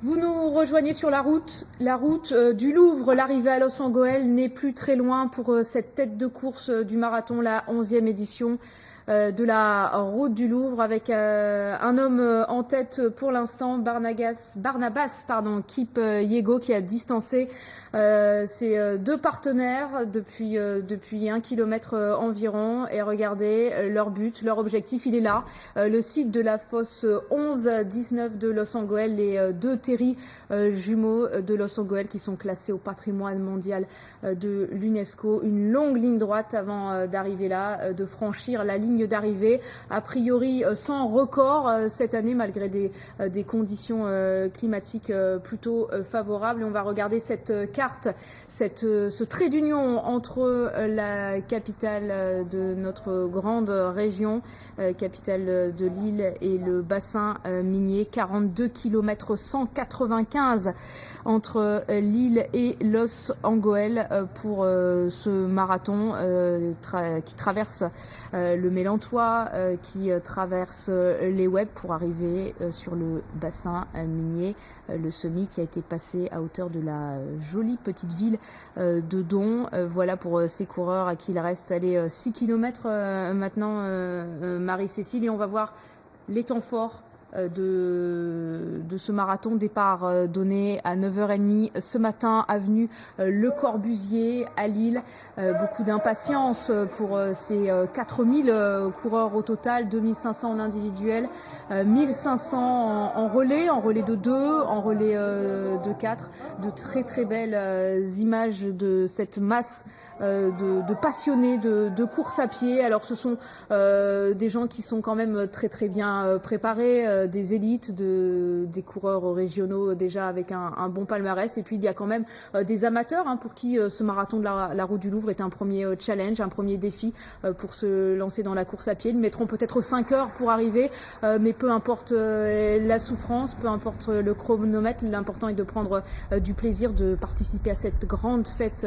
Vous nous rejoignez sur la route du Louvre. L'arrivée à Los Angeles n'est plus très loin pour cette tête de course du marathon, la 11e édition de la route du Louvre, avec un homme en tête pour l'instant, Barnabas Kipyego, qui a distancé ses deux partenaires depuis 1 kilomètre environ. Et regardez leur but, leur objectif, il est là, le site de la fosse 11-19 de Los Angeles, les deux Terry jumeaux de Los Angeles qui sont classés au patrimoine mondial de l'UNESCO. Une longue ligne droite avant d'arriver là, de franchir la ligne d'arrivée, a priori sans record cette année, malgré des conditions climatiques plutôt favorables. Et on va regarder cette carte, ce trait d'union entre la capitale de notre grande région, capitale de l'île, et le bassin minier. 42 km 195 entre l'île et Los Angeles pour ce marathon qui traverse le Mélantois, qui traverse les Web pour arriver sur le bassin minier, le semi qui a été passé à hauteur de la jolie petite ville de Don. Voilà pour ces coureurs à qui il reste 6 km maintenant, Marie-Cécile, et on va voir les temps forts de ce marathon. Départ donné à 9h30 ce matin, avenue Le Corbusier à Lille. Beaucoup d'impatience pour ces 4000 coureurs au total, 2500 en individuel, 1500 en relais de 2, en relais de 4. De très très belles images de cette masse de passionnés de course à pied. Alors ce sont des gens qui sont quand même très très bien préparés, des élites, des coureurs régionaux déjà avec un bon palmarès, et puis il y a quand même des amateurs pour qui ce marathon de la route du Louvre est un premier challenge, un premier défi pour se lancer dans la course à pied. Ils mettront peut-être 5 heures pour arriver, mais peu importe la souffrance, peu importe le chronomètre, l'important est de prendre du plaisir, de participer à cette grande fête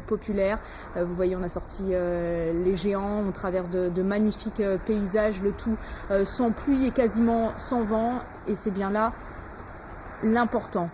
populaire. Vous voyez, on a sorti les géants, on traverse de magnifiques paysages, le tout sans pluie et quasiment sans vent, et c'est bien là l'important.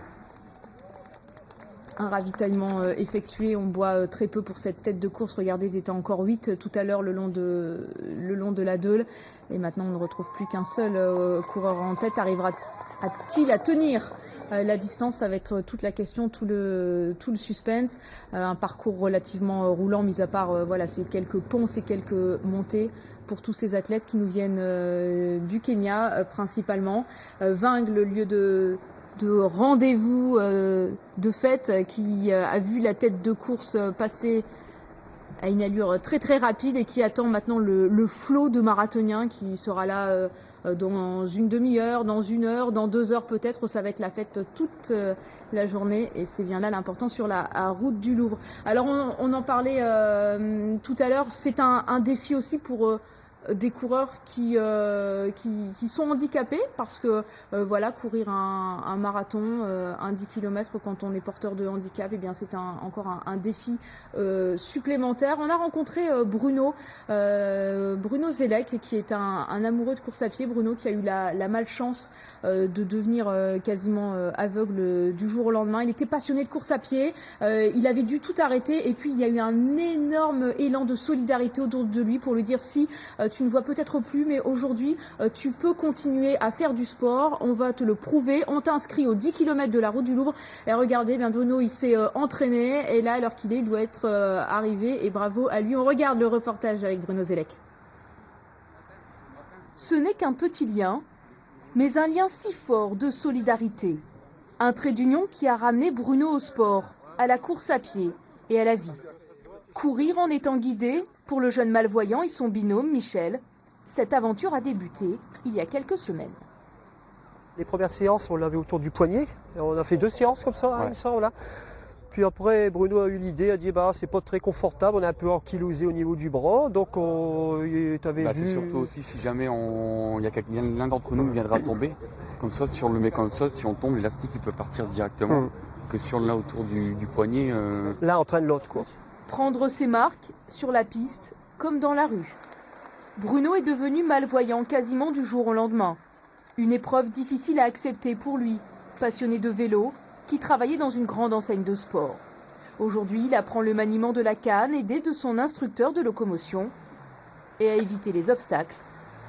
Un ravitaillement effectué, on boit très peu pour cette tête de course. Regardez, ils étaient encore 8 tout à l'heure le long de la Deule, et maintenant on ne retrouve plus qu'un seul coureur en tête. Arrivera-t-il à tenir la distance? Ça va être toute la question, tout le suspense. Un parcours relativement roulant, mis à part ces quelques ponts, ces quelques montées pour tous ces athlètes qui nous viennent du Kenya principalement. Vingue, le lieu de rendez-vous de fête, qui a vu la tête de course passer à une allure très très rapide et qui attend maintenant le flot de marathoniens qui sera là dans une demi-heure, dans 1 heure, dans 2 heures peut-être. Ça va être la fête toute la journée, et c'est bien là l'important sur la route du Louvre. Alors on en parlait tout à l'heure, c'est un défi aussi pour des coureurs qui sont handicapés, parce que courir un marathon, un 10 km quand on est porteur de handicap, et bien c'est encore un défi supplémentaire. On a rencontré Bruno Zelek, qui est un amoureux de course à pied. Bruno qui a eu la malchance de devenir quasiment aveugle du jour au lendemain. Il était passionné de course à pied, il avait dû tout arrêter, et puis il y a eu un énorme élan de solidarité autour de lui pour lui dire: si tu ne vois peut-être plus, mais aujourd'hui tu peux continuer à faire du sport, on va te le prouver, on t'inscrit aux 10 km de la route du Louvre. Et regardez, bien Bruno, il s'est entraîné, et là, à l'heure qu'il est, il doit être arrivé, et bravo à lui. On regarde le reportage avec Bruno Zelek. Ce n'est qu'un petit lien, mais un lien si fort de solidarité. Un trait d'union qui a ramené Bruno au sport, à la course à pied et à la vie. Courir en étant guidé, pour le jeune malvoyant et son binôme Michel, cette aventure a débuté il y a quelques semaines. Les premières séances, on l'avait autour du poignet. On a fait 2 séances comme ça, il me semble, là. Puis après, Bruno a eu l'idée, a dit c'est pas très confortable, on est un peu ankylosé au niveau du bras, donc t'avais vu... C'est surtout aussi si jamais l'un d'entre nous viendra tomber, comme ça, si on le met comme ça, si on tombe, l'élastique il peut partir directement, que si on l'a autour du poignet... L'un entraîne l'autre, quoi. Prendre ses marques sur la piste comme dans la rue. Bruno est devenu malvoyant quasiment du jour au lendemain. Une épreuve difficile à accepter pour lui, passionné de vélo, qui travaillait dans une grande enseigne de sport. Aujourd'hui, il apprend le maniement de la canne aidé de son instructeur de locomotion et à éviter les obstacles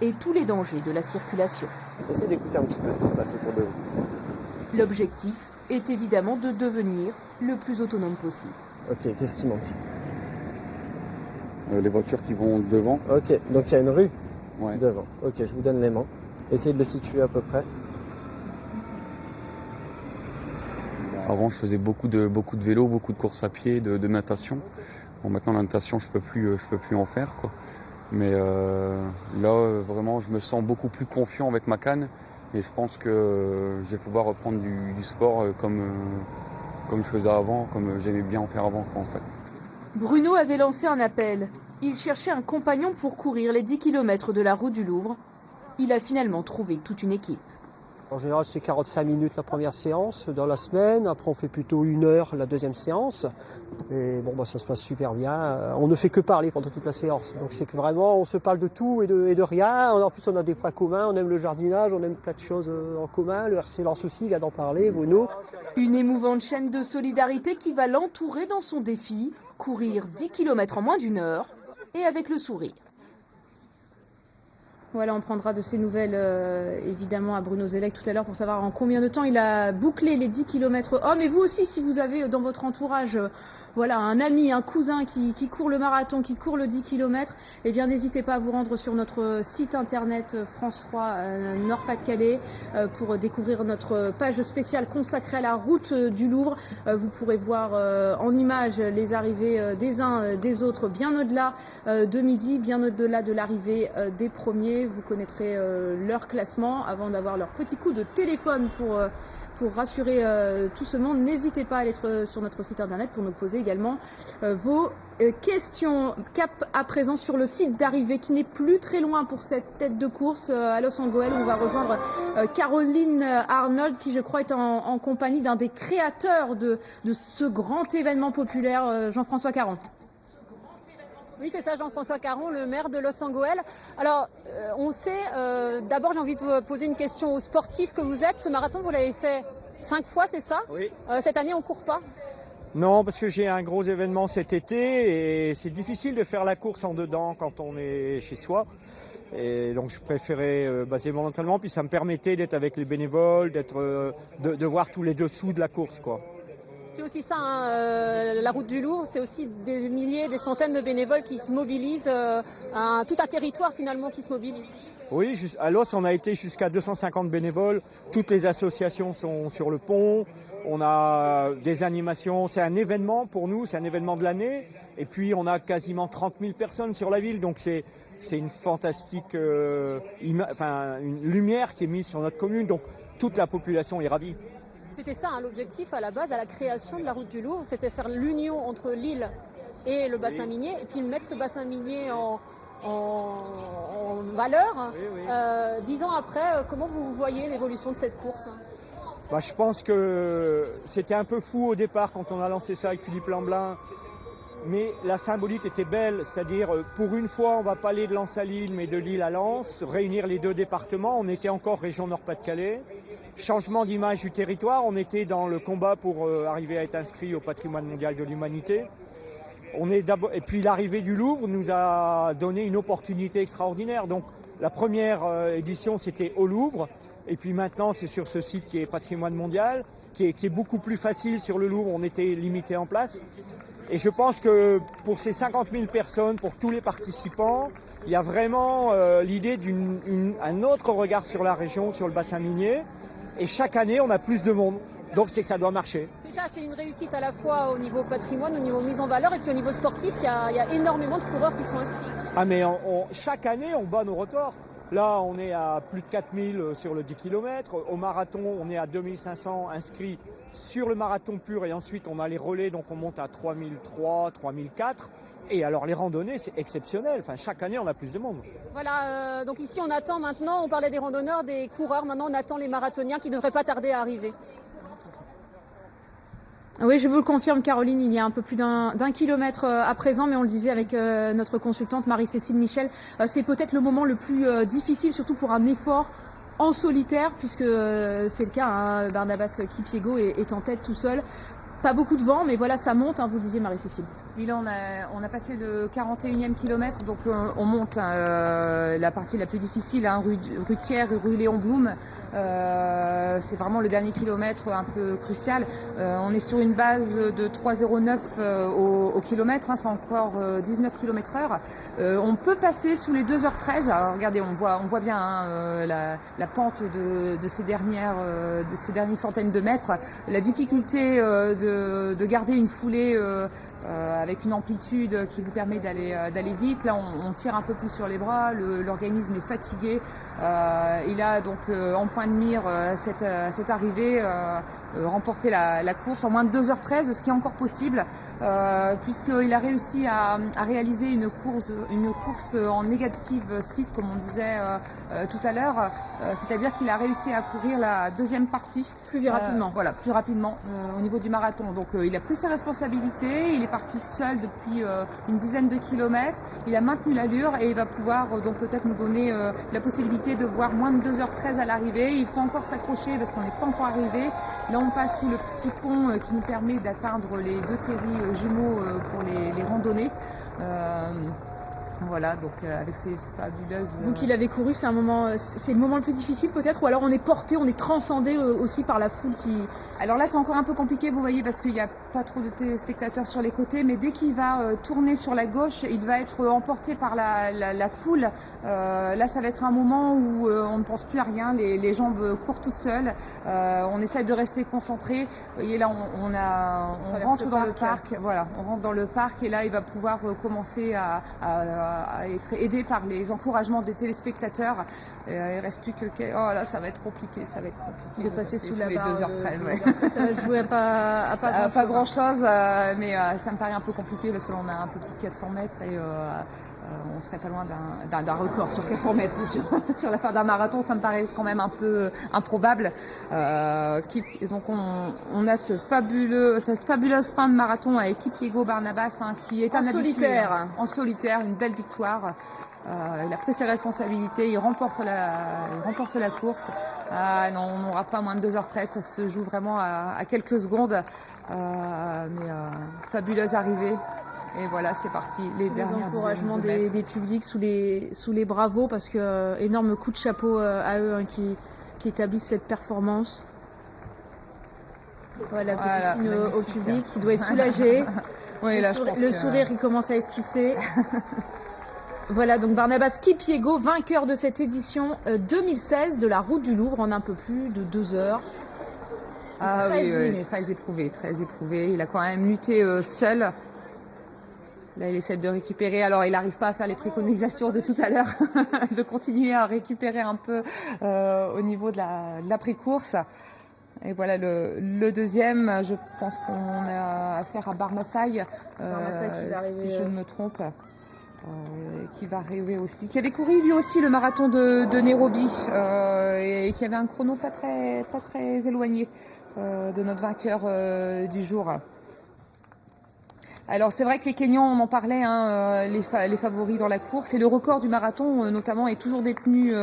et tous les dangers de la circulation. Essayez d'écouter un petit peu ce qui se passe autour de vous. L'objectif est évidemment de devenir le plus autonome possible. Ok, qu'est-ce qui manque? Les voitures qui vont devant. Ok, donc il y a une rue Ouais. devant. Ok, je vous donne l'aimant. Essayez de le situer à peu près. Avant, je faisais beaucoup de vélo, beaucoup de courses à pied, de natation. Bon, maintenant, la natation, je peux plus en faire, quoi. Mais là, vraiment, je me sens beaucoup plus confiant avec ma canne et je pense que je vais pouvoir reprendre du sport comme je faisais avant, comme j'aimais bien en faire avant, quoi, en fait. Bruno avait lancé un appel. Il cherchait un compagnon pour courir les 10 km de la route du Louvre. Il a finalement trouvé toute une équipe. En général, c'est 45 minutes la première séance dans la semaine. Après, on fait plutôt 1 heure la deuxième séance. Et bon, ça se passe super bien. On ne fait que parler pendant toute la séance. Donc c'est que vraiment, on se parle de tout et de rien. En plus, on a des points communs. On aime le jardinage, on aime plein de choses en commun. Le RC Lens aussi vient d'en parler, Bruno. Une émouvante chaîne de solidarité qui va l'entourer dans son défi. Courir 10 km en moins d'1 heure et avec le sourire. Voilà, on prendra de ces nouvelles évidemment à Bruno Zellec tout à l'heure pour savoir en combien de temps il a bouclé les 10 km. Oh, mais vous aussi, si vous avez dans votre entourage voilà, un ami, un cousin qui court le marathon, qui court le 10 km, eh bien n'hésitez pas à vous rendre sur notre site internet France 3 Nord-Pas-de-Calais pour découvrir notre page spéciale consacrée à la route du Louvre. Vous pourrez voir en images les arrivées des uns des autres bien au-delà de midi, bien au-delà de l'arrivée des premiers. Vous connaîtrez leur classement avant d'avoir leur petit coup de téléphone pour rassurer tout ce monde. N'hésitez pas à aller sur notre site internet pour nous poser également vos questions. Cap à présent sur le site d'arrivée qui n'est plus très loin pour cette tête de course à Los Angeles où on va rejoindre Caroline Arnold qui je crois est en compagnie d'un des créateurs de ce grand événement populaire, Jean-François Caron. Oui, c'est ça, Jean-François Caron, le maire de Los Angeles. Alors, on sait, d'abord j'ai envie de vous poser une question aux sportifs que vous êtes. Ce marathon, vous l'avez fait 5 fois, c'est ça? Oui. Cette année, on ne court pas? Non, parce que j'ai un gros événement cet été et c'est difficile de faire la course en dedans quand on est chez soi. Et donc je préférais baser mon entraînement, puis ça me permettait d'être avec les bénévoles, de voir tous les dessous de la course, quoi. C'est aussi ça, hein, la route du Louvre, c'est aussi des milliers, des centaines de bénévoles qui se mobilisent, tout un territoire finalement qui se mobilise. Oui, à Los, on a été jusqu'à 250 bénévoles. Toutes les associations sont sur le pont. On a des animations. C'est un événement pour nous, c'est un événement de l'année. Et puis, on a quasiment 30 000 personnes sur la ville. Donc, c'est une fantastique une lumière qui est mise sur notre commune. Donc, toute la population est ravie. C'était ça, hein, l'objectif à la base, à la création de la route du Louvre, c'était faire l'union entre l'île et le bassin minier, et puis mettre ce bassin minier en valeur. Oui. 10 ans après, comment vous voyez l'évolution de cette course? Je pense que c'était un peu fou au départ quand on a lancé ça avec Philippe Lamblin. Mais la symbolique était belle, c'est-à-dire pour une fois on ne va pas aller de Lens à Lille mais de Lille à Lens, réunir les deux départements, on était encore région Nord-Pas-de-Calais. Changement d'image du territoire, on était dans le combat pour arriver à être inscrit au patrimoine mondial de l'humanité. Et puis l'arrivée du Louvre nous a donné une opportunité extraordinaire. Donc la première édition c'était au Louvre et puis maintenant c'est sur ce site qui est patrimoine mondial, qui est beaucoup plus facile sur le Louvre, on était limité en place. Et je pense que pour ces 50 000 personnes, pour tous les participants, il y a vraiment l'idée d'un autre regard sur la région, sur le bassin minier. Et chaque année, on a plus de monde. Donc c'est que ça doit marcher. C'est ça, c'est une réussite à la fois au niveau patrimoine, au niveau mise en valeur, et puis au niveau sportif, il y a énormément de coureurs qui sont inscrits. Ah mais chaque année, on bat nos records. Là, on est à plus de 4000 sur le 10 km. Au marathon, on est à 2500 inscrits sur le marathon pur. Et ensuite, on a les relais, donc on monte à 3003, 3004. Et alors, les randonnées, c'est exceptionnel. Enfin, chaque année, on a plus de monde. Voilà, donc ici, on attend maintenant, on parlait des randonneurs, des coureurs. Maintenant, on attend les marathoniens qui ne devraient pas tarder à arriver. Oui, je vous le confirme, Caroline, il y a un peu plus d'un kilomètre à présent, mais on le disait avec notre consultante Marie-Cécile Michel, c'est peut-être le moment le plus difficile, surtout pour un effort en solitaire, puisque c'est le cas, hein, Barnabas Kipyego est en tête tout seul. Pas beaucoup de vent, mais voilà, ça monte, hein, vous le disiez, Marie-Cécile. Oui, là, on a passé le 41e kilomètre, donc on monte la partie la plus difficile, hein, rue Thiers, rue Léon Blum. C'est vraiment le dernier kilomètre un peu crucial. On est sur une base de 3,09 au kilomètre, hein, c'est encore 19 km/h. On peut passer sous les 2h13. Alors regardez, on voit bien hein, la pente de ces dernières centaines de mètres. La difficulté de garder une foulée avec une amplitude qui vous permet d'aller vite. Là, on tire un peu plus sur les bras, l'organisme est fatigué. Il a donc en point de mire cette arrivée, remporter la course en moins de 2h13, ce qui est encore possible, puisqu'il a réussi à réaliser une course en négative speed, comme on disait tout à l'heure, c'est-à-dire qu'il a réussi à courir la deuxième partie. Plus rapidement. Voilà, plus rapidement au niveau du marathon. Donc il a pris ses responsabilités, il est parti seul depuis une dizaine de kilomètres, il a maintenu l'allure et il va pouvoir donc peut-être nous donner la possibilité de voir moins de 2h13 à l'arrivée. Il faut encore s'accrocher parce qu'on n'est pas encore arrivé. Là on passe sous le petit pont qui nous permet d'atteindre les deux terris jumeaux pour les randonnées. Voilà, donc avec ces fabuleuses... Vous qui l'avez couru, c'est le moment le plus difficile peut-être, ou alors on est porté, on est transcendé aussi par la foule qui... Alors là c'est encore un peu compliqué, vous voyez, parce qu'il n'y a pas trop de téléspectateurs sur les côtés, mais dès qu'il va tourner sur la gauche, il va être emporté par la foule. Là ça va être un moment où on ne pense plus à rien, les jambes courent toutes seules, on essaie de rester concentré. Vous voyez là on rentre dans le parc, voilà, on rentre dans le parc et là il va pouvoir commencer à être aidé par les encouragements des téléspectateurs. Il reste plus que... Oh là, ça va être compliqué, de passer sous la les barre 2h13. Ça va jouer à pas grand-chose, mais ça me paraît un peu compliqué parce que là, on a un peu plus de 400 mètres et on serait pas loin d'un record sur 400 mètres ou sur la fin d'un marathon. Ça me paraît quand même un peu improbable. Donc on a cette fabuleuse fin de marathon avec Kipyego Barnabas, hein, qui est un habitué, solitaire. En solitaire, une belle victoire. Il a pris ses responsabilités, il remporte la course. Non, on n'aura pas moins de 2h13, ça se joue vraiment à quelques secondes. Mais fabuleuse arrivée. Et voilà, c'est parti, les dernières encouragements dizaines de mètres. des publics sous les bravos, parce que énorme coup de chapeau à eux, hein, qui établissent cette performance. Voilà, petit signe au public, il doit être soulagé. Oui, là, le sourire, il commence à esquisser. Voilà, donc Barnabas Kipyego, vainqueur de cette édition 2016 de la Route du Louvre en un peu plus de 2 heures. Oui, très éprouvé. Il a quand même lutté seul. Là, il essaie de récupérer. Alors, il n'arrive pas à faire les préconisations de tout à l'heure, de continuer à récupérer un peu au niveau de l'après-course. Et voilà, le deuxième, je pense qu'on a affaire à Barmasaï, si je ne me trompe. Qui va arriver aussi, qui avait couru lui aussi le marathon de Nairobi et qui avait un chrono pas très éloigné de notre vainqueur du jour. Alors c'est vrai que les Kenyans, on en parlait, hein, les favoris dans la course, et le record du marathon notamment est toujours détenu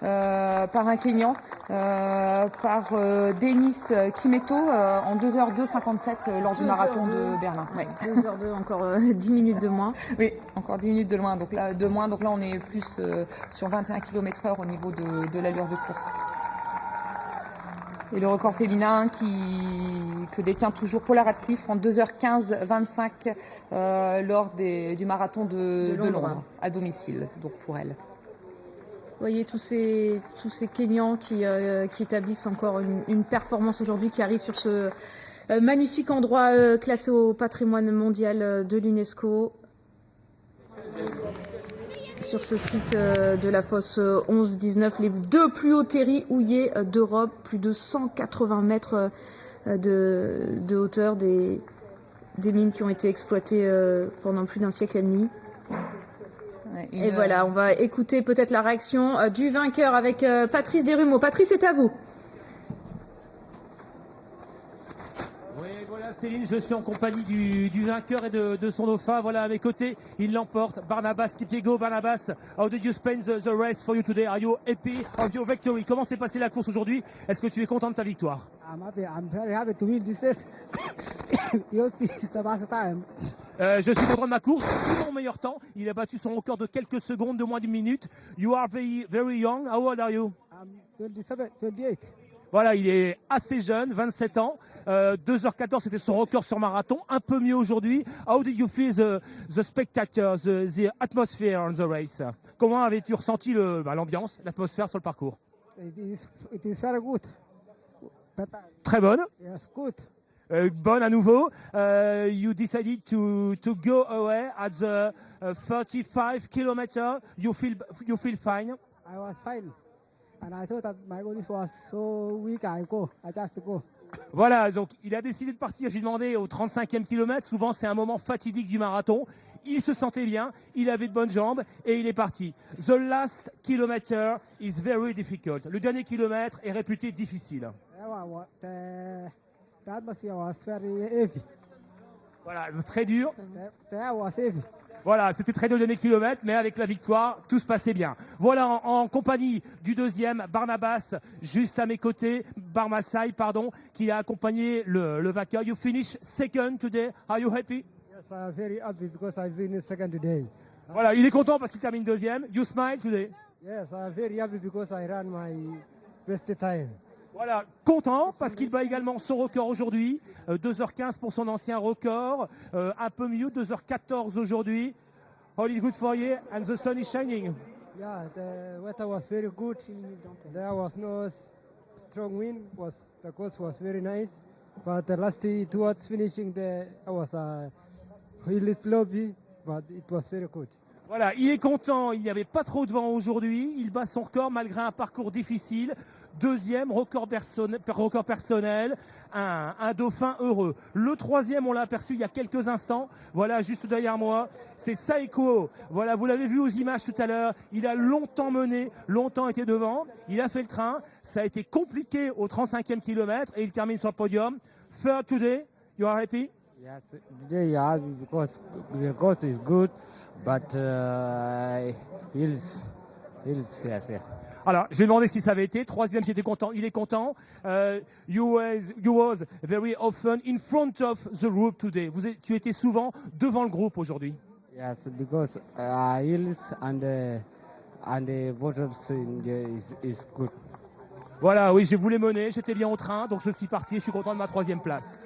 par un Kenyan, par Denis Kimeto en 2h02,57 lors du marathon de Berlin. Ouais. 2h02, encore 10 minutes de moins. Oui, encore 10 minutes de moins. Donc là, on est plus sur 21 km/h au niveau de l'allure de course. Et le record féminin que détient toujours Paula Radcliffe en 2h15,25 lors du marathon de Londres à domicile, donc pour elle. Vous voyez tous ces Kenyans qui établissent encore une performance aujourd'hui, qui arrivent sur ce magnifique endroit classé au patrimoine mondial de l'UNESCO. Sur ce site de la fosse 11-19, les 2 plus hauts terris houillés d'Europe, plus de 180 mètres de hauteur, des mines qui ont été exploitées pendant plus d'un siècle et demi. Et voilà, on va écouter peut-être la réaction du vainqueur avec Patrice Desrumeaux. Patrice, c'est à vous. Oui, voilà, Céline, je suis en compagnie du vainqueur et de son dauphin. Voilà, à mes côtés, il l'emporte. Barnabas Kipyego. Barnabas, how did you spend the race for you today? Are you happy of your victory? Comment s'est passée la course aujourd'hui? Est-ce que tu es content de ta victoire? I'm happy. I'm very happy to win this race. Because this is the best time. Je suis content de ma course, c'est mon meilleur temps. Il a battu son record de quelques secondes, de moins d'une minute. You are very young. How old are you? I'm 27, 28. Voilà, il est assez jeune, 27 ans. 2h14, c'était son record sur marathon. Un peu mieux aujourd'hui. How did you feel the spectator, the atmosphere on the race? Comment avais-tu ressenti l'ambiance, l'atmosphère sur le parcours? It is very good. Très bonne. Yes, good. Bonne à nouveau. You decided to go away at the 35 km. You feel fine. I was fine. And I thought that my body was so weak, I just go. Voilà, donc il a décidé de partir. J'ai demandé au 35e kilomètre. Souvent, c'est un moment fatidique du marathon. Il se sentait bien, il avait de bonnes jambes et il est parti. The last kilometer is very difficult. Le dernier kilomètre est réputé difficile. The atmosphere was very heavy. Voilà, très dur. The air was heavy. Voilà, c'était très dur le dernier kilomètre, mais avec la victoire, tout se passait bien. Voilà, en compagnie du deuxième, Barnabas, juste à mes côtés, Barmasai, pardon, qui a accompagné le vainqueur. You finish second today. Are you happy? Yes, I'm very happy because I finished second today. Voilà, il est content parce qu'il termine deuxième. You smile today? Yes, I'm very happy because I ran my best time. Voilà, content parce qu'il bat également son record aujourd'hui, 2h15 pour son ancien record, un peu mieux, 2h14 aujourd'hui. All is good for you and the sun is shining. Yeah, the weather was very good. There was no strong wind. The course was very nice. But the last towards finishing, I was really sloppy, but it was very good. Voilà, il est content, il n'y avait pas trop de vent aujourd'hui, il bat son record malgré un parcours difficile. Deuxième, record personnel, un dauphin heureux. Le troisième, on l'a aperçu il y a quelques instants, voilà, juste derrière moi, c'est Saiko. Voilà, vous l'avez vu aux images tout à l'heure, il a longtemps mené, longtemps été devant, il a fait le train, ça a été compliqué au 35e kilomètre et il termine sur le podium. Third today, you are happy? Yes, today yeah, because the course is good, but hills, yes, yeah. Alors, je vais demander si ça avait été. Troisième, j'étais content. Il est content. You was very often in front of the group today. Tu étais souvent devant le groupe aujourd'hui. Yes, because hills and the bottom is good. Voilà, oui, je voulais mener. J'étais bien au train, donc je suis parti. Je suis content de ma troisième place.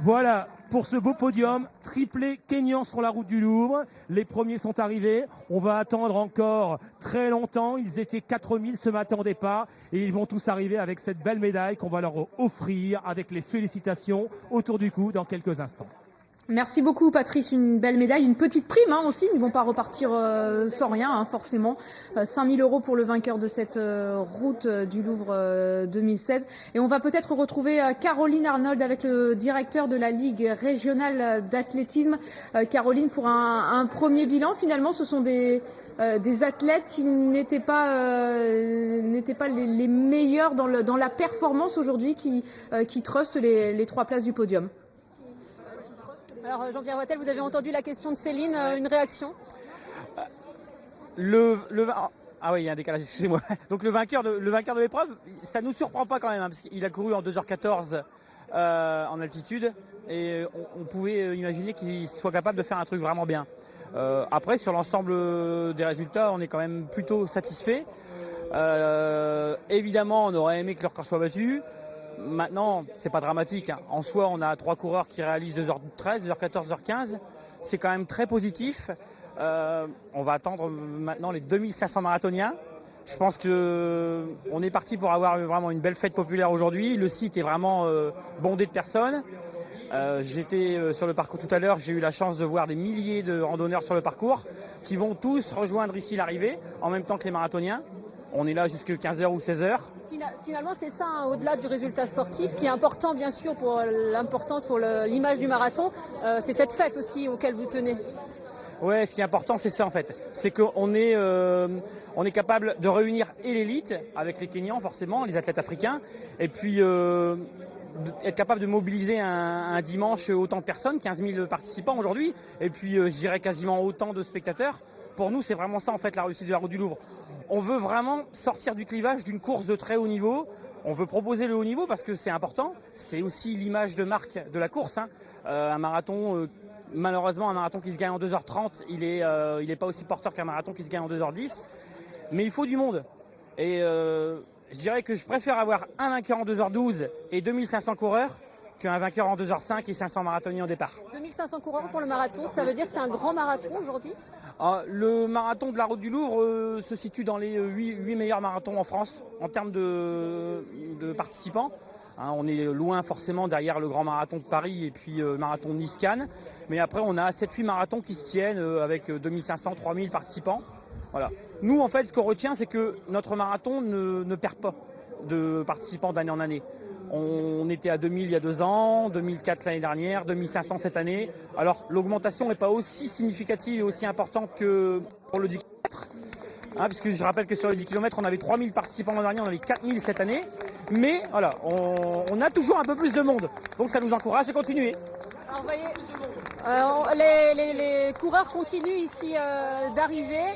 Voilà, pour ce beau podium, triplé Kényan sur la route du Louvre. Les premiers sont arrivés. On va attendre encore très longtemps. Ils étaient 4000 ce matin au départ. Et ils vont tous arriver avec cette belle médaille qu'on va leur offrir avec les félicitations autour du cou dans quelques instants. Merci beaucoup Patrice, une belle médaille, une petite prime aussi, ils ne vont pas repartir sans rien forcément. 5 000 € pour le vainqueur de cette route du Louvre 2016. Et on va peut-être retrouver Caroline Arnold avec le directeur de la Ligue régionale d'athlétisme. Caroline, pour un premier bilan, finalement ce sont des athlètes qui n'étaient pas les meilleurs dans la performance aujourd'hui qui trustent les 3 places du podium. Alors Jean-Pierre Wattel, vous avez entendu la question de Céline, une réaction? Ah oui, il y a un décalage, excusez-moi. Donc le vainqueur de l'épreuve, ça ne nous surprend pas quand même, hein, parce qu'il a couru en 2h14 en altitude, et on pouvait imaginer qu'il soit capable de faire un truc vraiment bien. Après, sur l'ensemble des résultats, on est quand même plutôt satisfait. Évidemment, on aurait aimé que le record soit battu. Maintenant, c'est pas dramatique, hein. En soi, on a 3 coureurs qui réalisent 2h13, 2h14, 2h15. C'est quand même très positif. On va attendre maintenant les 2500 marathoniens. Je pense qu'on est parti pour avoir vraiment une belle fête populaire aujourd'hui. Le site est vraiment bondé de personnes. J'étais sur le parcours tout à l'heure, j'ai eu la chance de voir des milliers de randonneurs sur le parcours qui vont tous rejoindre ici l'arrivée en même temps que les marathoniens. On est là jusqu'à 15h ou 16h. Finalement, c'est ça, hein, au-delà du résultat sportif, qui est important, bien sûr, pour l'image du marathon. C'est cette fête aussi auquel vous tenez. Ouais, ce qui est important, c'est ça en fait. C'est qu'on est capable de réunir et l'élite, avec les Kenyans forcément, les athlètes africains, et puis être capable de mobiliser un dimanche autant de personnes, 15 000 participants aujourd'hui, et puis je dirais quasiment autant de spectateurs. Pour nous, c'est vraiment ça en fait la réussite de la Route du Louvre. On veut vraiment sortir du clivage d'une course de très haut niveau. On veut proposer le haut niveau parce que c'est important. C'est aussi l'image de marque de la course. Un marathon, malheureusement, un marathon qui se gagne en 2h30, il est pas aussi porteur qu'un marathon qui se gagne en 2h10. Mais il faut du monde. Et je dirais que je préfère avoir un vainqueur en 2h12 et 2500 coureurs qu'un vainqueur en 2h05 et 500 marathoniens au départ. 2500 coureurs pour le marathon, ça veut dire que c'est un grand marathon aujourd'hui? Le marathon de la Route du Louvre se situe dans les 8 meilleurs marathons en France en termes de participants. On est loin forcément derrière le grand marathon de Paris et puis le marathon de Nice-Cannes. Mais après, on a 7-8 marathons qui se tiennent avec 2500, 3000 participants. Voilà. Nous, en fait, ce qu'on retient, c'est que notre marathon ne perd pas de participants d'année en année. On était à 2000 il y a 2 ans, 2004 l'année dernière, 2500 cette année. Alors, l'augmentation n'est pas aussi significative et aussi importante que pour le 10 km. Puisque je rappelle que sur les 10 km, on avait 3000 participants l'an dernier, on avait 4000 cette année. Mais voilà, on a toujours un peu plus de monde. Donc ça nous encourage à continuer. Alors, vous voyez, les coureurs continuent ici d'arriver.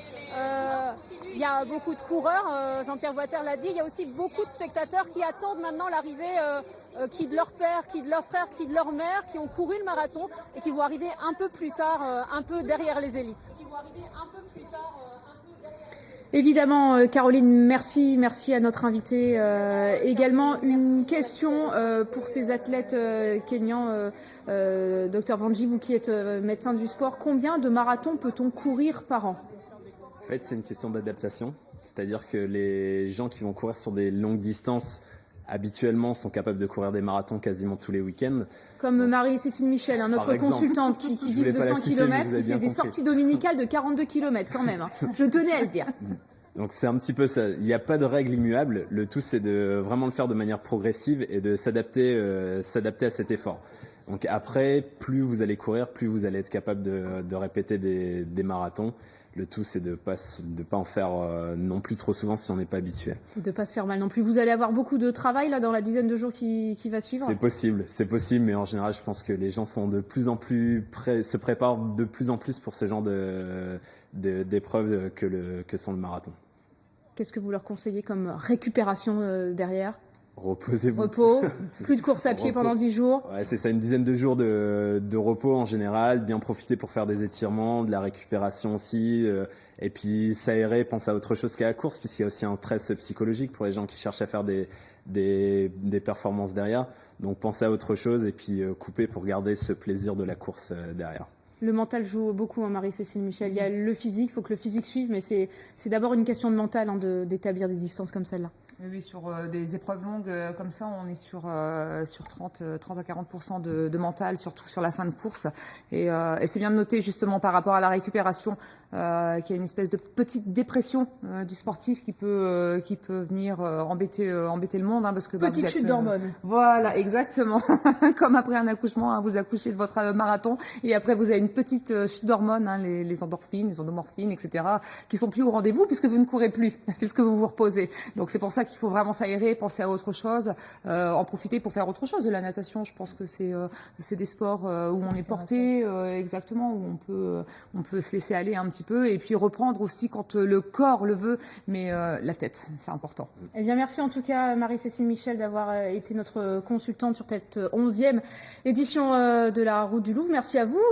Il y a beaucoup de coureurs, Jean-Pierre Voiter l'a dit, il y a aussi beaucoup de spectateurs qui attendent maintenant l'arrivée qui de leur père, qui de leur frère, qui de leur mère, qui ont couru le marathon et qui vont arriver un peu plus tard, un peu derrière les élites. Évidemment, Caroline, merci à notre invité. Également, une question pour ces athlètes kenyans. Docteur Vanji, vous qui êtes médecin du sport, combien de marathons peut-on courir par an? En fait, c'est une question d'adaptation. C'est-à-dire que les gens qui vont courir sur des longues distances, habituellement, sont capables de courir des marathons quasiment tous les week-ends. Comme Marie-Cécile Michel, notre consultante qui vise le 100 km, qui fait des sorties dominicales de 42 km quand même. Je tenais à le dire. Donc c'est un petit peu ça. Il n'y a pas de règle immuable. Le tout, c'est de vraiment le faire de manière progressive et de s'adapter à cet effort. Donc après, plus vous allez courir, plus vous allez être capable de répéter des marathons. Le tout, c'est de pas en faire non plus trop souvent si on n'est pas habitué. Et de pas se faire mal non plus. Vous allez avoir beaucoup de travail là dans la dizaine de jours qui va suivre. C'est possible, mais en général, je pense que les gens sont de plus en plus se préparent de plus en plus pour ce genre d'épreuves que sont le marathon. Qu'est-ce que vous leur conseillez comme récupération derrière? Reposez-vous. Repos, plus de course à pied pendant 10 jours. Ouais, c'est ça, une dizaine de jours de repos en général, bien profiter pour faire des étirements, de la récupération aussi, et puis s'aérer, penser à autre chose qu'à la course, puisqu'il y a aussi un stress psychologique pour les gens qui cherchent à faire des performances derrière. Donc penser à autre chose et puis couper pour garder ce plaisir de la course derrière. Le mental joue beaucoup, Marie-Cécile Michel. Il y a le physique, il faut que le physique suive, mais c'est d'abord une question de mental d'établir des distances comme celle-là. Oui, sur des épreuves longues comme ça, on est sur 30 à 40% de mental, surtout sur la fin de course. Et c'est bien de noter justement par rapport à la récupération qu'il y a une espèce de petite dépression du sportif qui peut venir embêter le monde. Parce que, petite chute d'hormones. Voilà, exactement. Comme après un accouchement, vous accouchez de votre marathon et après vous avez une petite chute d'hormones, les endorphines, les endomorphines, etc., qui sont plus au rendez-vous puisque vous ne courez plus, puisque vous vous reposez. Donc c'est pour ça qu'il faut vraiment s'aérer, penser à autre chose, en profiter pour faire autre chose. De la natation, je pense que c'est des sports où on est porté, exactement, où on peut se laisser aller un petit peu et puis reprendre aussi quand le corps le veut, mais la tête, c'est important. Eh bien, merci en tout cas Marie-Cécile Michel d'avoir été notre consultante sur cette 11e édition de la Route du Louvre. Merci à vous,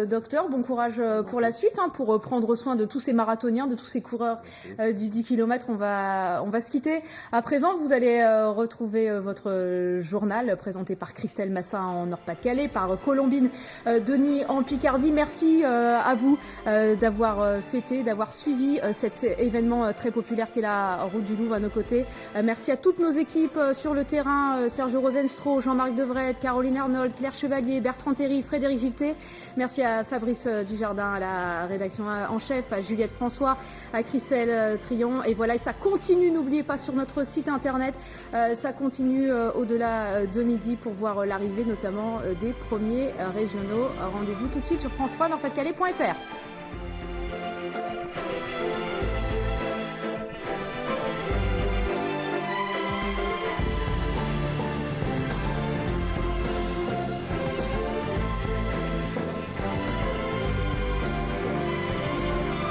docteur. Bon courage pour la suite, pour prendre soin de tous ces marathoniens, de tous ces coureurs du 10 km. On va se quitter. À présent, vous allez retrouver votre journal présenté par Christelle Massin en Nord-Pas-de-Calais, par Colombine Denis en Picardie. Merci à vous d'avoir fêté, d'avoir suivi cet événement très populaire qu'est la Route du Louvre à nos côtés. Merci à toutes nos équipes sur le terrain, Sergio Rosenstro, Jean-Marc Devret, Caroline Arnold, Claire Chevalier, Bertrand Théry, Frédéric Gilté. Merci à Fabrice Dujardin à la rédaction en chef, à Juliette François, à Christelle Trion. Et voilà, et ça continue, n'oubliez pas, sur notre site internet, ça continue au-delà de midi pour voir l'arrivée notamment des premiers régionaux. Rendez-vous tout de suite sur France3nordpasdecalais.fr.